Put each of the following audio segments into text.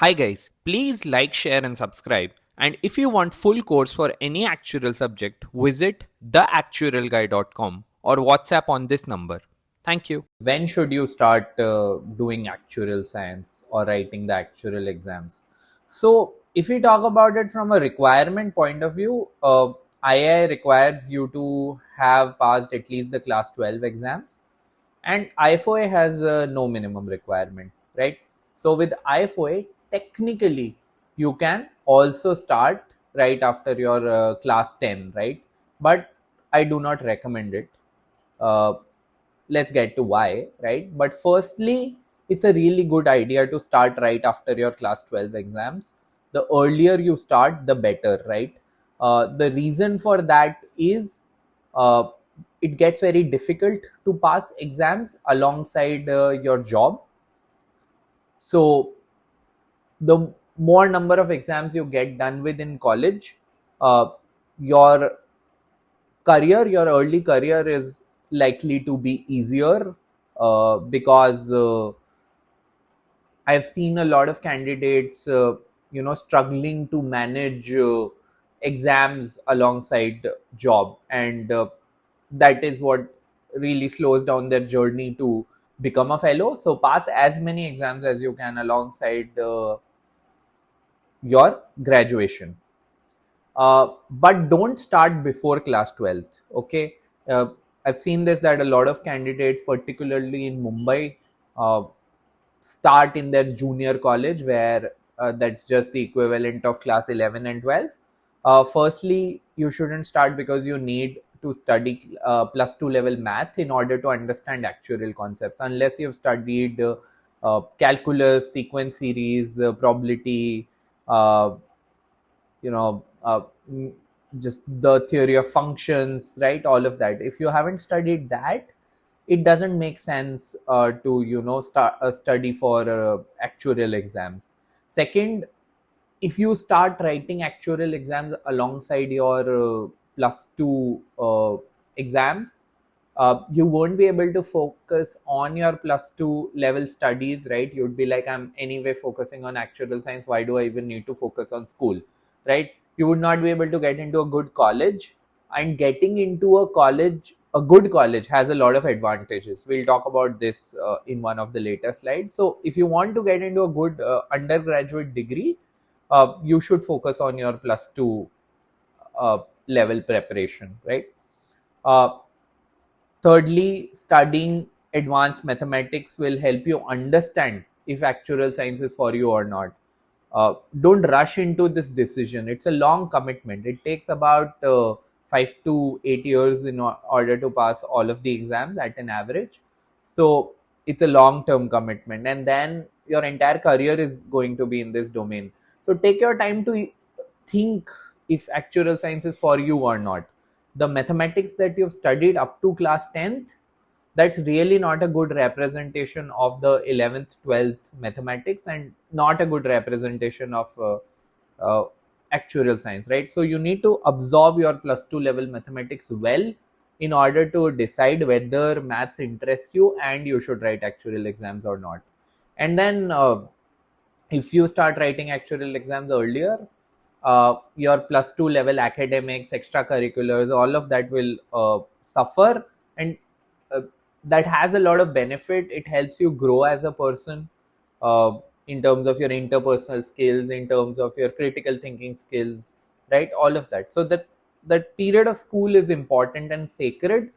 Hi guys, please like, share and subscribe. And if you want full course for any actuarial subject, visit theactuarialguy.com or WhatsApp on this number. Thank you. When should you start doing actuarial science or writing the actuarial exams? So, if we talk about it from a requirement point of view, II requires you to have passed at least the class 12 exams, and IFOA has no minimum requirement, right? So with IFOA, technically you can also start right after your class 10, right? But I do not recommend it. uh, let's get to why, right? But firstly, it's a really good idea to start right after your class 12 exams. The earlier you start, the better, right? The reason for that is uh, it gets very difficult to pass exams alongside your job. So the more number of exams you get done with in college, your your early career is likely to be easier, because I've seen a lot of candidates, struggling to manage exams alongside job, and that is what really slows down their journey to become a fellow. So pass as many exams as you can alongside your graduation. But don't start before class 12th. Okay. uh, I've seen this, that a lot of candidates, particularly in Mumbai, uh, start in their junior college, where that's just the equivalent of class 11 and 12. Firstly, you shouldn't start because you need to study plus 2 level math in order to understand actuarial concepts, unless you've studied calculus, sequence series, probability, uh, you know uh, mm, just the theory of functions, right? All of that, if you haven't studied that, it doesn't make sense to start a study for actuarial exams. Second, if you start writing actuarial exams alongside your plus 2 exams, you won't be able to focus on your plus 2 level studies, right? You'd be like, I'm anyway focusing on actuarial science, why do I even need to focus on school, right? You would not be able to get into a good college, and getting into a good college has a lot of advantages. We'll talk about this in one of the later slides. So if you want to get into a good undergraduate degree, you should focus on your plus 2 uh, level preparation, right? uh, Thirdly, studying advanced mathematics will help you understand if actuarial science is for you or not. Don't rush into this decision. It's a long commitment. It takes about 5 to 8 years in order to pass all of the exams at an average. So it's a long term commitment, and then your entire career is going to be in this domain. So take your time to think if actuarial science is for you or not. The mathematics that you've studied up to class 10th, that's really not a good representation of the 11th 12th mathematics, and not a good representation of uh, actuarial science, right? So you need to absorb your plus 2 level mathematics well in order to decide whether maths interests you and you should write actuarial exams or not. And then if you start writing actuarial exams earlier, your plus 2 level academics, extracurriculars, all of that will suffer, and uh, that has a lot of benefit. It helps you grow as a person, uh, in terms of your interpersonal skills, in terms of your critical thinking skills, right? All of that. So that period of school is important and sacred.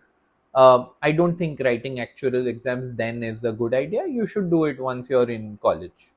I don't think writing actuarial exams then is a good idea. You should do it once you're in college.